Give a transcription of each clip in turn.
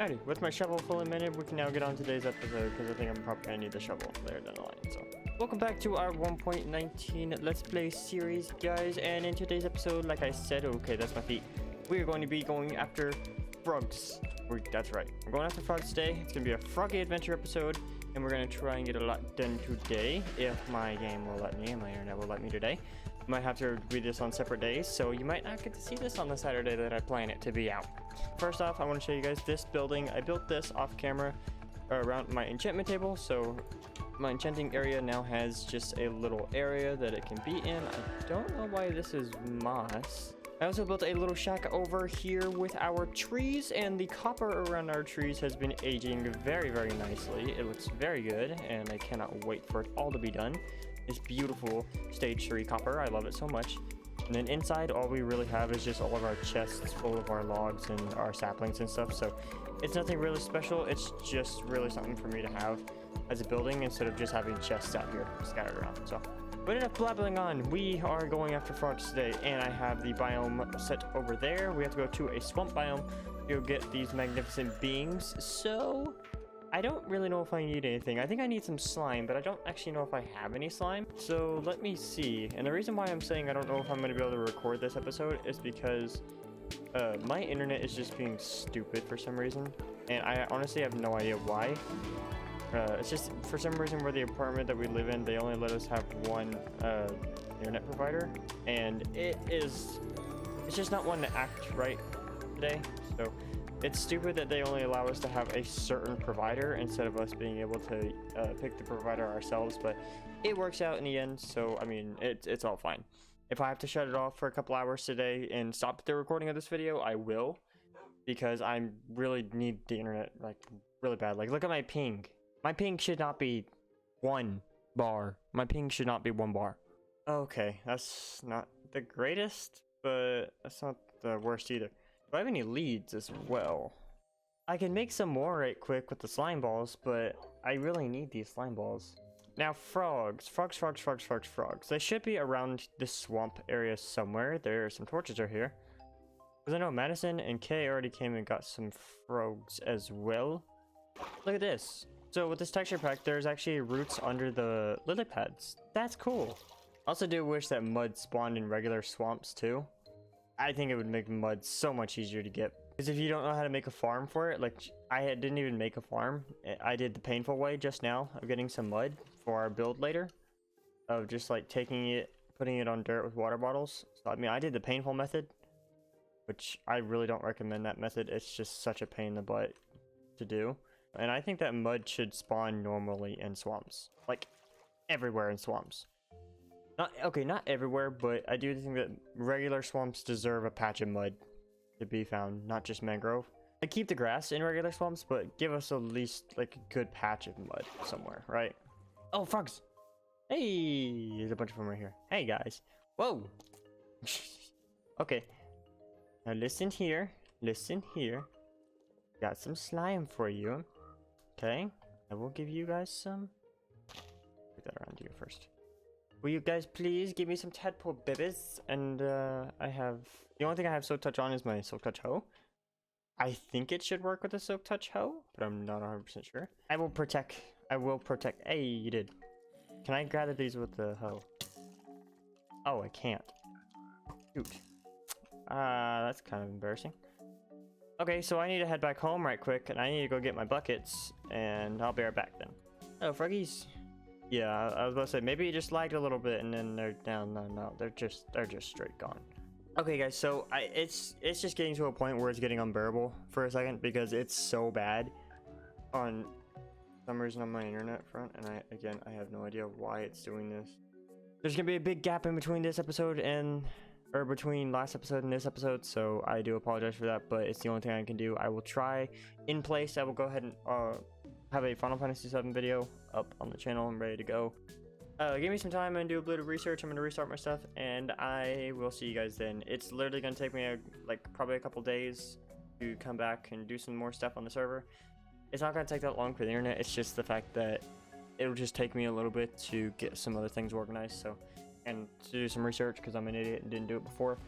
Alrighty, with my shovel fully minted, we can now get on today's episode because I think I'm probably gonna need the shovel later down the line. So, welcome back to our 1.19 Let's Play series, guys. And in today's episode, like I said, okay, that's my feet. We're going to be going after frogs. That's right. We're going after frogs today. It's gonna be a froggy adventure episode, and we're gonna try and get a lot done today if my game will let me and my internet will let me today. Might have to read this on separate days, so you might not get to see this on the Saturday that I plan it to be out. First off, I want to show you guys this building. I built this off camera around my enchantment table, so my enchanting area now has just a little area that it can be in. I don't know why this is moss. I also built a little shack over here with our trees, and the copper around our trees has been aging very, very nicely. It looks very good, and I cannot wait for it all to be done. This beautiful stage 3 copper, I love it so much. And then inside, all we really have is just all of our chests full of our logs and our saplings and stuff. So it's nothing really special. It's just really something for me to have as a building instead of just having chests out here scattered around. So, but enough blabbling on. We are going after frogs today, and I have the biome set over there. We have to go to a swamp biome to get these magnificent beings. So I don't really know if I need anything. I think I need some slime, but I don't actually know if I have any slime. So let me see. And the reason why I'm saying I don't know if I'm going to be able to record this episode is because my internet is just being stupid for some reason. And I honestly have no idea why. It's just for some reason where the apartment that we live in, they only let us have one internet provider. And it's just not one to act right today. So it's stupid that they only allow us to have a certain provider instead of us being able to pick the provider ourselves, but it works out in the end. So I mean, it's all fine. If I have to shut it off for a couple hours today and stop the recording of this video, I will, because I really need the internet like really bad. Like, look at my ping. My ping should not be 1 bar. My ping should not be 1 bar. Okay, that's not the greatest, but that's not the worst either. Do I have any leads as well? I can make some more right quick with the slime balls, but I really need these slime balls. Now, frogs. They should be around this swamp area somewhere. There are some torches right here. Because I know Madison and Kay already came and got some frogs as well. Look at this. So with this texture pack, there's actually roots under the lily pads. That's cool. I also do wish that mud spawned in regular swamps too. I think it would make mud so much easier to get, because if you don't know how to make a farm for it, like didn't even make a farm. I did the painful way just now of getting some mud for our build later, of just like taking it, putting it on dirt with water bottles. So I mean, I did the painful method, which I really don't recommend that method. It's just such a pain in the butt to do. And I think that mud should spawn normally in swamps, like everywhere in swamps. Not everywhere, but I do think that regular swamps deserve a patch of mud to be found, not just mangrove. I keep the grass in regular swamps, but give us at least like a good patch of mud somewhere, right? Oh, frogs! Hey, there's a bunch of them right here. Hey, guys. Whoa! Okay. Now listen here. Listen here. Got some slime for you. Okay. I will give you guys some. Put that around here first. Will you guys please give me some tadpole babies? And I have, the only thing I have Silk Touch on is my Silk Touch hoe. I think it should work with the Silk Touch hoe, but I'm not 100% sure. I will protect. Hey, you did. Can I gather these with the hoe? Oh, I can't. Shoot. That's kind of embarrassing. Okay, so I need to head back home right quick, and I need to go get my buckets, and I'll be right back then. Oh, froggies. Yeah, I was about to say, maybe it just lagged a little bit and then they're down. No, they're just straight gone. Okay, guys, so it's just getting to a point where it's getting unbearable for a second because it's so bad on some reason on my internet front, and I have no idea why it's doing this. There's gonna be a big gap in between this episode or between last episode and this episode, so I do apologize for that, but it's the only thing I can do. I will try in place. I will go ahead and have a Final Fantasy VII video up on the channel and ready to go. Give me some time and do a bit of research. I'm going to restart my stuff, and I will see you guys then. It's literally going to take me probably a couple days to come back and do some more stuff on the server. It's not going to take that long for the internet. It's just the fact that it'll just take me a little bit to get some other things organized, so, and to do some research because I'm an idiot and didn't do it before.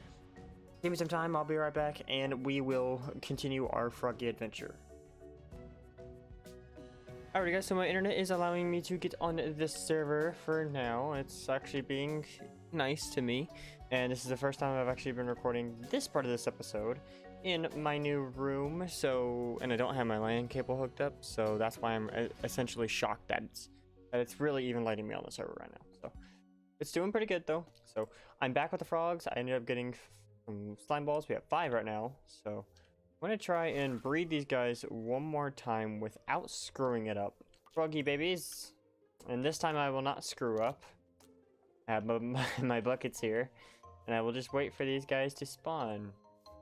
Give me some time, I'll be right back, and we will continue our froggy adventure. Alright guys, so my internet is allowing me to get on this server for now. It's actually being nice to me. And this is the first time I've actually been recording this part of this episode in my new room. So, and I don't have my LAN cable hooked up, so that's why I'm essentially shocked that it's really even letting me on the server right now. So, it's doing pretty good though. So, I'm back with the frogs. I ended up getting some slime balls. We have 5 right now, so I'm gonna try and breed these guys one more time without screwing it up. Froggy babies. And this time I will not screw up. I have my buckets here. And I will just wait for these guys to spawn.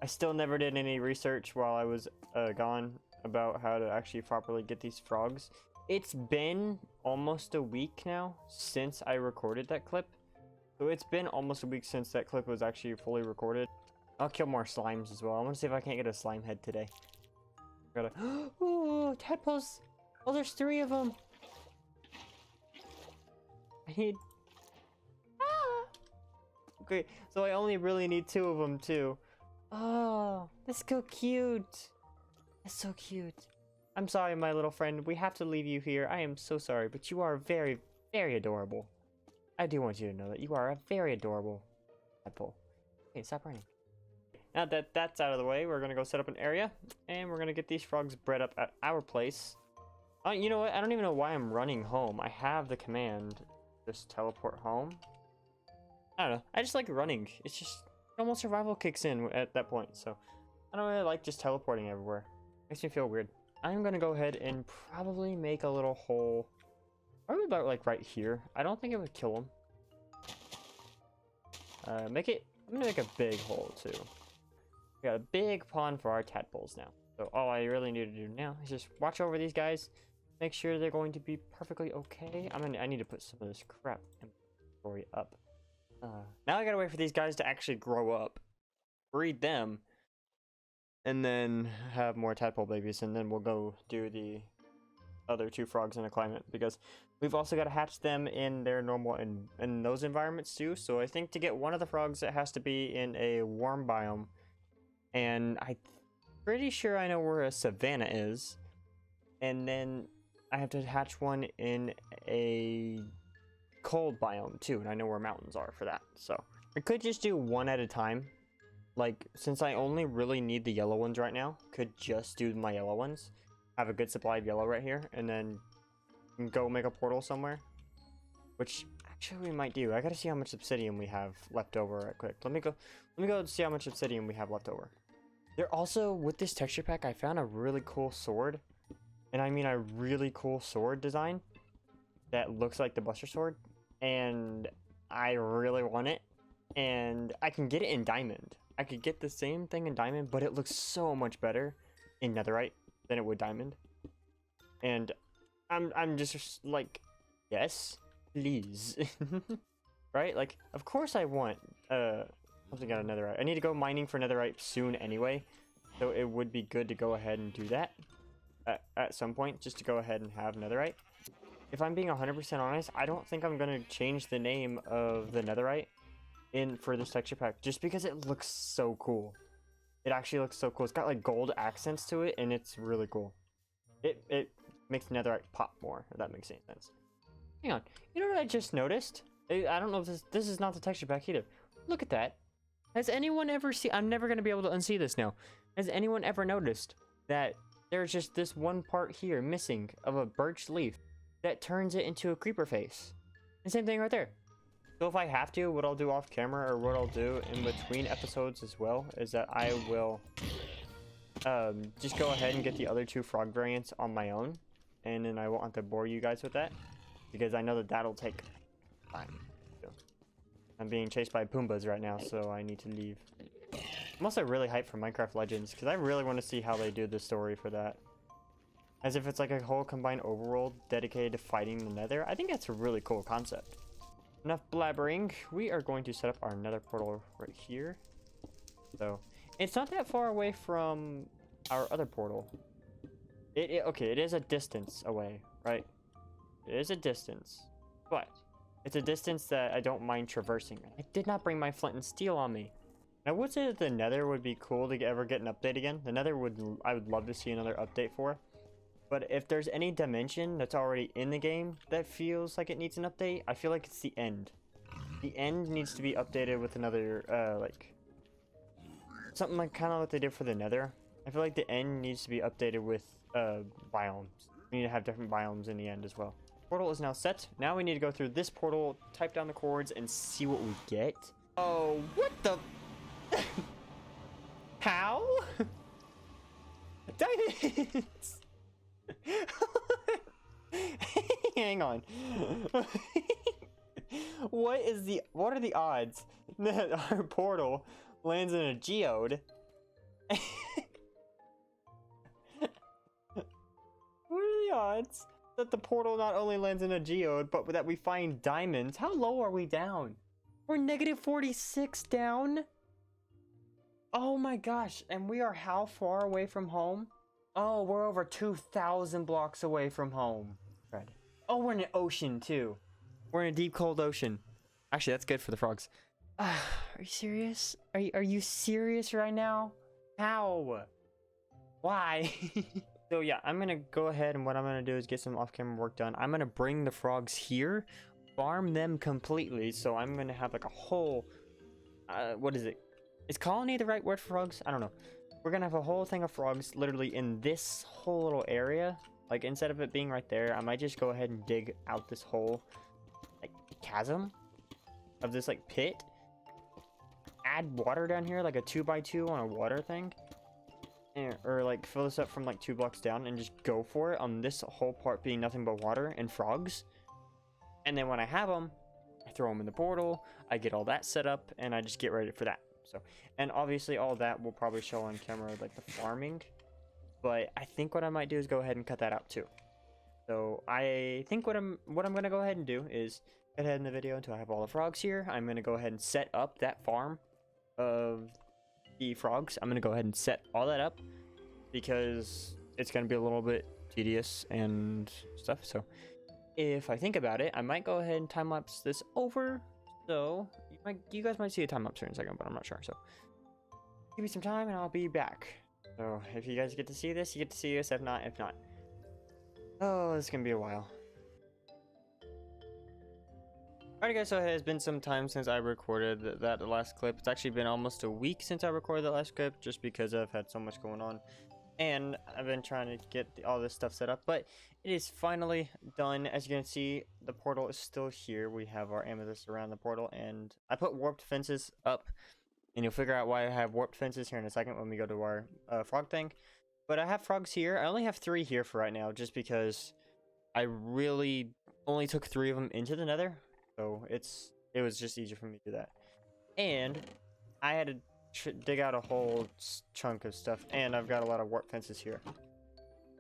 I still never did any research while I was gone about how to actually properly get these frogs. It's been almost a week now since I recorded that clip. So it's been almost a week since that clip was actually fully recorded. I'll kill more slimes as well. I want to see if I can't get a slime head today. Gotta. Ooh, tadpoles! Oh, there's 3 of them. I need. Ah! Okay, so I only really need 2 of them too. Oh, that's so cute. That's so cute. I'm sorry, my little friend. We have to leave you here. I am so sorry, but you are very, very adorable. I do want you to know that you are a very adorable tadpole. Okay, stop running. Now that that's out of the way, we're gonna go set up an area, and we're gonna get these frogs bred up at our place. You know what? I don't even know why I'm running home. I have the command, just teleport home. I don't know. I just like running. It's just almost survival kicks in at that point. So I don't really like just teleporting everywhere. Makes me feel weird. I'm gonna go ahead and probably make a little hole. Probably about like right here. I don't think it would kill him. I'm gonna make a big hole too. We got a big pond for our tadpoles now. So all I really need to do now is just watch over these guys, make sure they're going to be perfectly okay. I need to put some of this crap inventory up. Now I gotta wait for these guys to actually grow up, breed them, and then have more tadpole babies, and then we'll go do the other 2 frogs in a climate, because we've also got to hatch them in their normal in those environments too. So I think to get one of the frogs, it has to be in a warm biome. And I'm pretty sure I know where a savanna is. And then I have to hatch one in a cold biome too. And I know where mountains are for that. So I could just do one at a time. Like, since I only really need the yellow ones right now, could just do my yellow ones. Have a good supply of yellow right here. And then go make a portal somewhere. Which actually we might do. I gotta see how much obsidian we have left over right quick. Let me go see how much obsidian we have left over. There also, with this texture pack, I found a really cool sword. And I mean a really cool sword design that looks like the Buster Sword. And I really want it. And I can get it in diamond. I could get the same thing in diamond, but it looks so much better in netherite than it would diamond. And I'm just like, yes, please. Right? Like, of course I want something out of netherite. I need to go mining for netherite soon anyway, so it would be good to go ahead and do that at some point, just to go ahead and have netherite. If I'm being 100% honest, I don't think I'm gonna change the name of the netherite for this texture pack, just because it looks so cool. It actually looks so cool. It's got like gold accents to it, and it's really cool. It makes netherite pop more, if that makes any sense. Hang on, you know what I just noticed? I don't know if this is not the texture pack either. Look at that. Has anyone ever seen? I'm never gonna be able to unsee this now. Has anyone ever noticed that there's just this one part here missing of a birch leaf that turns it into a creeper face? The same thing right there. So if I have to, what I'll do off camera, or what I'll do in between episodes as well, is that I will just go ahead and get the other 2 frog variants on my own, and then I won't have to bore you guys with that, because I know that that'll take time. So I'm being chased by Poombas right now, so I need to leave. I'm also really hyped for Minecraft Legends, because I really want to see how they do the story for that. As if it's like a whole combined overworld dedicated to fighting the nether. I think that's a really cool concept. Enough blabbering. We are going to set up our nether portal right here. So, it's not that far away from our other portal. Okay, it is a distance away, right? It is a distance, but it's a distance that I don't mind traversing. I did not bring my flint and steel on me. I would say that the nether would be cool to ever get an update again. The nether I would love to see another update for. But if there's any dimension that's already in the game that feels like it needs an update, I feel like it's the end. The end needs to be updated with another, like, something like kind of what they did for the Nether. I feel like the end needs to be updated with, biomes. We need to have different biomes in the end as well. Portal is now set. Now we need to go through this portal, type down the coords, and see what we get. Oh, what the? How? Diamonds! Hang on. What are the odds that our portal lands in a geode? What are the odds that the portal not only lands in a geode, but that we find diamonds? How low are we down? We're negative 46 down? Oh my gosh, and we are how far away from home? Oh, we're over 2,000 blocks away from home. Red. Oh, we're in an ocean too. We're in a deep, cold ocean. Actually, that's good for the frogs. Are you serious? Are you serious right now? How? Why? So yeah, I'm gonna go ahead and what I'm gonna do is get some off-camera work done. I'm gonna bring the frogs here, farm them completely. So I'm gonna have like a whole, what is it? Is colony the right word for frogs? I don't know. We're gonna have a whole thing of frogs literally in this whole little area. Like instead of it being right there, I might just go ahead and dig out this whole like chasm of this like pit. Add water down here, like a 2x2 on a water thing. Or like fill this up from like 2 blocks down and just go for it on this whole part being nothing but water and frogs. And then when I have them, I throw them in the portal, I get all that set up, and I just get ready for that. So, and obviously all that will probably show on camera, like the farming. But I think what I might do is go ahead and cut that out too. So I think what I'm gonna go ahead and do is get ahead in the video until I have all the frogs here. I'm gonna go ahead and set up that farm of the frogs. I'm gonna go ahead and set all that up because it's gonna be a little bit tedious and stuff. So if I think about it, I might go ahead and time lapse this over. So you guys might see a time lapse here in a second, but I'm not sure. So give me some time and I'll be back. So if you guys get to see this, you get to see this. If not, oh, it's gonna be a while. Alright guys, so it has been some time since I recorded that last clip. It's actually been almost a week since I recorded that last clip, just because I've had so much going on. And I've been trying to get all this stuff set up, but it is finally done. As you can see, the portal is still here. We have our amethyst around the portal, and I put warped fences up. And you'll figure out why I have warped fences here in a second when we go to our frog thing. But I have frogs here. I only have 3 here for right now, just because I really only took 3 of them into the nether. So it was just easier for me to do that. And I had to dig out a whole chunk of stuff, and I've got a lot of warp fences here.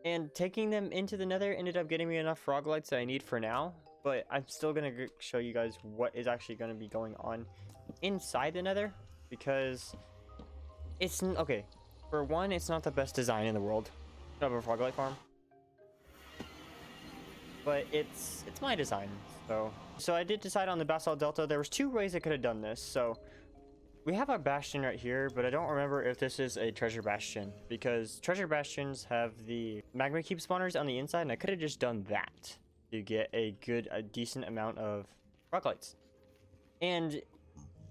And taking them into the nether ended up getting me enough frog lights that I need for now. But I'm still going to show you guys what is actually going to be going on inside the nether. Because it's, okay, for one, it's not the best design in the world of a frog light farm. But it's my design, so I did decide on the basalt delta. There was 2 ways I could have done this. So we have our bastion right here, but I don't remember if this is a treasure bastion, because treasure bastions have the magma cube spawners on the inside, and I could have just done that to get a decent amount of frog lights. And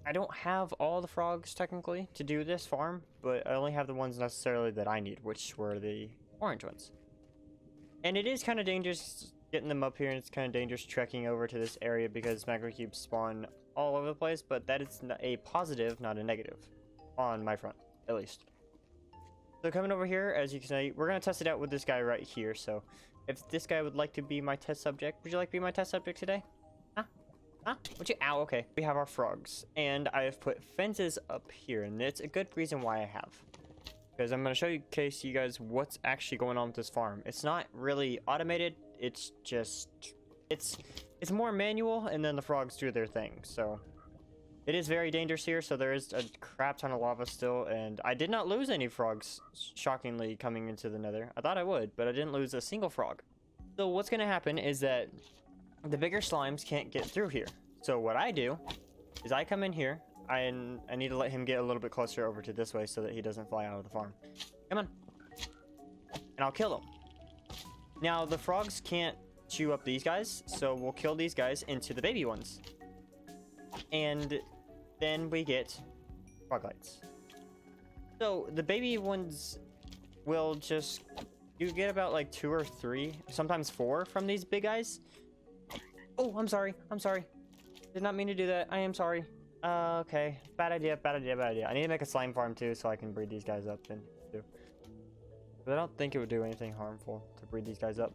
I don't have all the frogs technically to do this farm, but I only have the ones necessarily that I need, which were the orange ones. And it is kind of dangerous getting them up here, and it's kind of dangerous trekking over to this area because magma cubes spawn all over the place, but that is a positive, not a negative, on my front, at least. So coming over here, as you can see, we're going to test it out with this guy right here. So if this guy would like to be my test subject, would you like to be my test subject today? Huh? Would you? Ow, okay. We have our frogs, and I have put fences up here, and it's a good reason why I have. Because I'm going to show you, case you guys, what's actually going on with this farm. It's not really automated, it's just, it's more manual, and then the frogs do their thing. So it is very dangerous here, so there is a crap ton of lava still, and I did not lose any frogs, shockingly, coming into the nether. I thought I would, but I didn't lose a single frog. So what's going to happen is that the bigger slimes can't get through here. So what I do is I come in here. I need to let him get a little bit closer over to this way so that he doesn't fly out of the farm. Come on. And I'll kill him. Now, the frogs can't chew up these guys, so we'll kill these guys into the baby ones. And then we get froglights. So, the baby ones will just... You get about like 2 or 3, sometimes 4 from these big guys. Oh, I'm sorry. I'm sorry. Did not mean to do that. I am sorry. Okay. Bad idea, bad idea, bad idea. I need to make a slime farm too so I can breed these guys up and too. But I don't think it would do anything harmful to breed these guys up.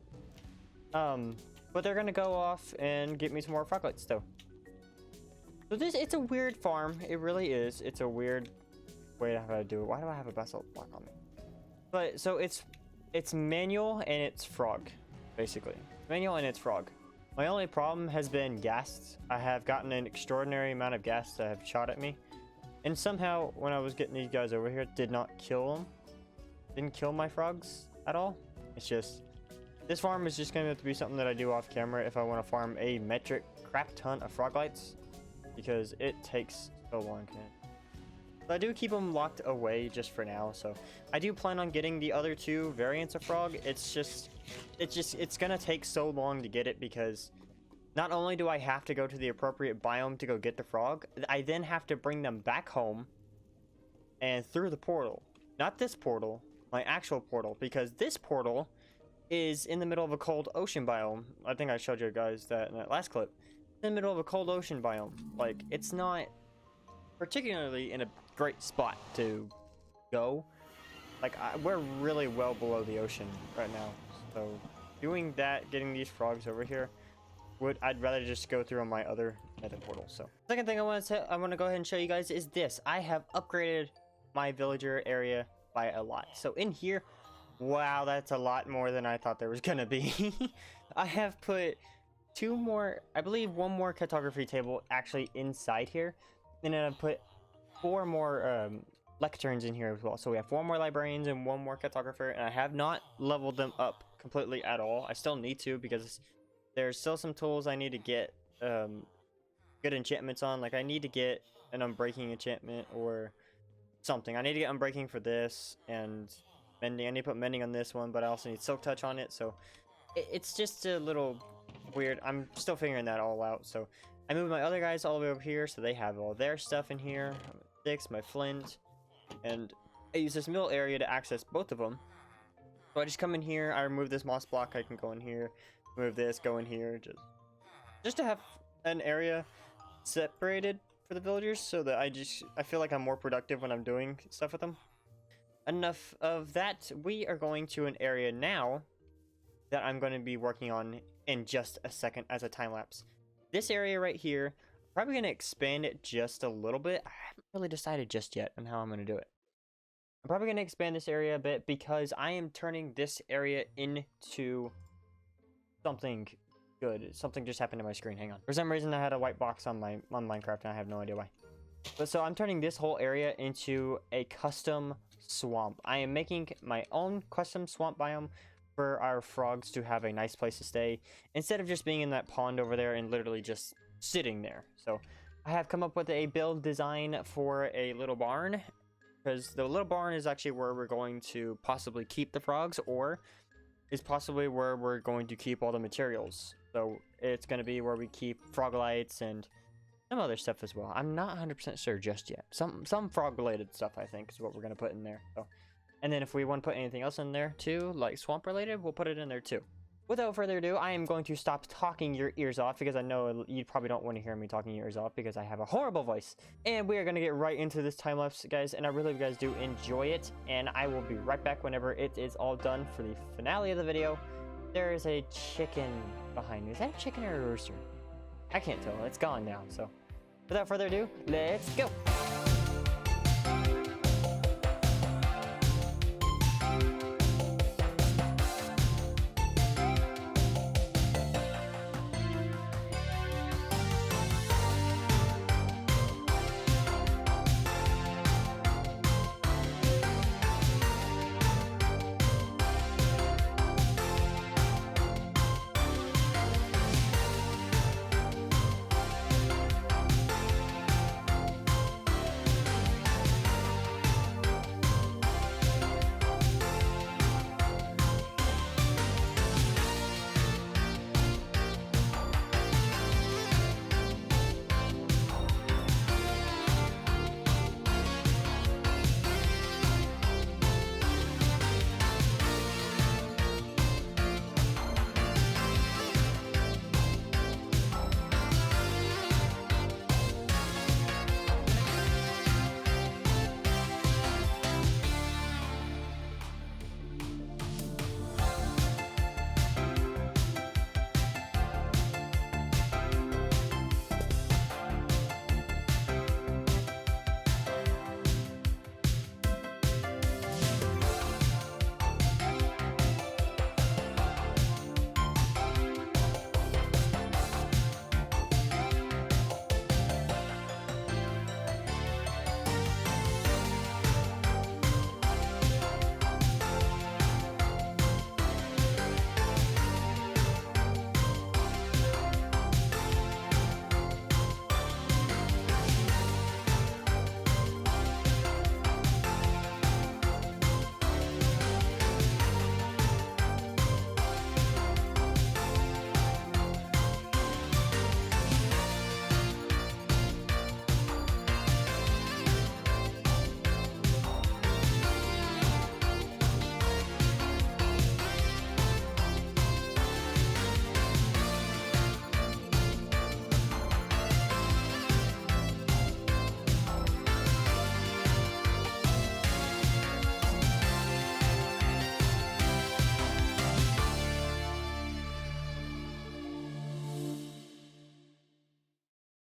But they're gonna go off and get me some more froglights though. So it's a weird farm. It really is. It's a weird way to have to do it. Why do I have a basalt block on me? But so it's manual and it's frog, basically. Manual and it's frog. My only problem has been ghasts. I have gotten an extraordinary amount of ghasts that have shot at me. And somehow, when I was getting these guys over here, did not kill them. Didn't kill my frogs at all. It's just... This farm is just going to have to be something that I do off camera if I want to farm a metric crap ton of froglights. Because it takes so long to... So I do keep them locked away just for now, so I do plan on getting the other 2 variants of frog. It's gonna take so long to get it because not only do I have to go to the appropriate biome to go get the frog, I then have to bring them back home and through the portal. Not this portal, my actual portal, because this portal is in the middle of a cold ocean biome. I think I showed you guys that in that last clip. It's in the middle of a cold ocean biome. Like, it's not particularly in a great spot to go. Like, we're really well below the ocean right now, so doing that, getting these frogs over here, I'd rather just go through on my other nether portal. So second thing I want to go ahead and show you guys is this. I have upgraded my villager area by a lot. So in here, wow, that's a lot more than I thought there was gonna be. I have put 2 more, I believe 1 more cartography table actually inside here, and then I've put 4 more lecterns in here as well. So we have 4 more librarians and 1 more cartographer, and I have not leveled them up completely at all. I still need to because there's still some tools I need to get good enchantments on. Like I need to get an unbreaking enchantment or something. I need to get unbreaking for this and mending. I need to put mending on this one, but I also need silk touch on it. So it's just a little weird. I'm still figuring that all out. So I moved my other guys all the way over here, so they have all their stuff in here. Sticks, my flint, and I use this middle area to access both of them. So I just come in here, I remove this moss block, I can go in here, move this, go in here, just to have an area separated for the villagers, so that I feel like I'm more productive when I'm doing stuff with them. Enough of that. We are going to an area now that I'm going to be working on in just a second as a time lapse. This area right here, I'm probably going to expand it just a little bit. I haven't really decided just yet on how I'm going to do it. I'm probably going to expand this area a bit because I am turning this area into something good. Something just happened to my screen. Hang on. For some reason, I had a white box on Minecraft, and I have no idea why. But so I'm turning this whole area into a custom swamp. I am making my own custom swamp biome for our frogs to have a nice place to stay instead of just being in that pond over there and literally just sitting there. So I have come up with a build design for a little barn, because the little barn is actually where we're going to possibly keep the frogs, or is possibly where we're going to keep all the materials. So it's going to be where we keep frog lights and some other stuff as well. I'm not 100% sure just yet. Some frog related stuff I think is what we're going to put in there. So, and then if we want to put anything else in there too, like swamp related, we'll put it in there too. Without further ado, I am going to stop talking your ears off, because I know you probably don't want to hear me talking your ears off because I have a horrible voice. And we are going to get right into this time lapse, guys, and I really hope you guys do enjoy it. And I will be right back whenever it is all done for the finale of the video. There is a chicken behind me. Is that a chicken or a rooster? I can't tell. It's gone now. So without further ado, let's go.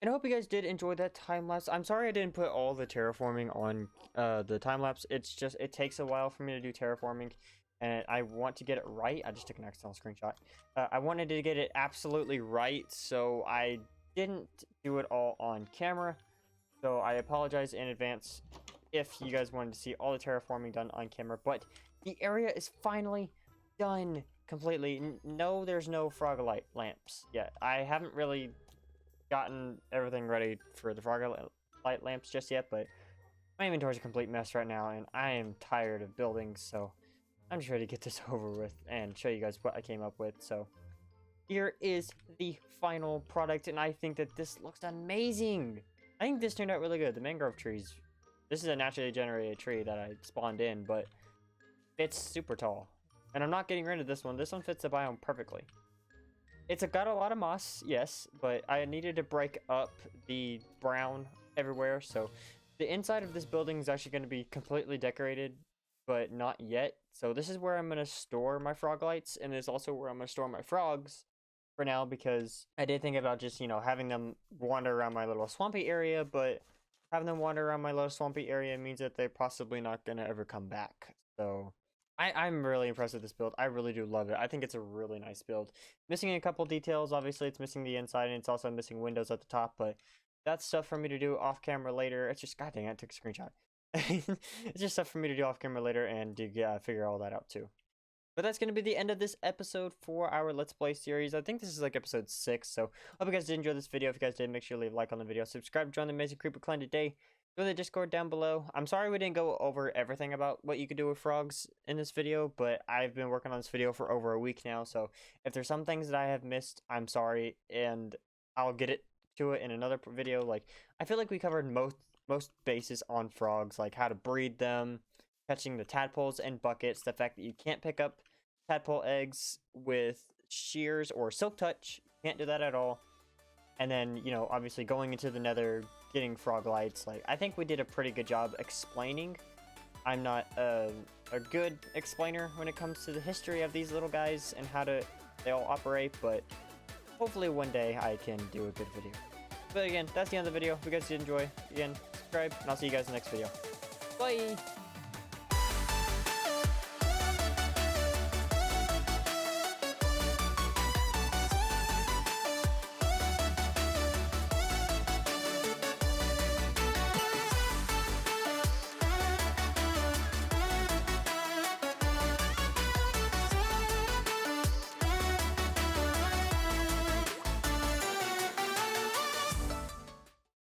And I hope you guys did enjoy that time lapse. I'm sorry I didn't put all the terraforming on the time lapse. It's just, it takes a while for me to do terraforming, and I want to get it right. I just took an accidental screenshot. I wanted to get it absolutely right, so I didn't do it all on camera. So I apologize in advance if you guys wanted to see all the terraforming done on camera, but the area is finally done completely. No, there's no frog light lamps yet. I haven't really gotten everything ready for the frog light lamps just yet, but my inventory's a complete mess right now, and I am tired of building, so I'm just ready to get this over with and show you guys what I came up with. So here is the final product, and I think that this looks amazing. I think this turned out really good. The mangrove trees, this is a naturally generated tree that I spawned in, but it's super tall, and I'm not getting rid of this one. This one fits the biome perfectly. It's got a lot of moss, yes, but I needed to break up the brown everywhere, so the inside of this building is actually going to be completely decorated, but not yet. So this is where I'm going to store my frog lights, and it's also where I'm going to store my frogs for now, because I did think about just, you know, having them wander around my little swampy area, but having them wander around my little swampy area means that they're possibly not going to ever come back. So I'm really impressed with this build. I really do love it. I think it's a really nice build. Missing a couple details. Obviously, it's missing the inside, and it's also missing windows at the top, but that's stuff for me to do off camera later. It's just, god dang it, I took a screenshot. It's just stuff for me to do off camera later and to figure all that out too. But that's going to be the end of this episode for our Let's Play series. I think this is like episode 6, so hope you guys did enjoy this video. If you guys did, make sure to leave a like on the video. Subscribe, join the Amazing Creeper Clan today. Go to the Discord down below. I'm sorry we didn't go over everything about what you could do with frogs in this video, but I've been working on this video for over a week now, so if there's some things that I have missed, I'm sorry, and I'll get to it in another video. Like, I feel like we covered most bases on frogs, like how to breed them, catching the tadpoles in buckets, the fact that you can't pick up tadpole eggs with shears or silk touch, can't do that at all, and then, you know, obviously going into the nether, getting frog lights. Like, I think we did a pretty good job explaining. I'm not a good explainer when it comes to the history of these little guys and how they all operate, but hopefully one day I can do a good video. But again, that's the end of the video. If you guys did enjoy, again, subscribe, and I'll see you guys in the next video. Bye!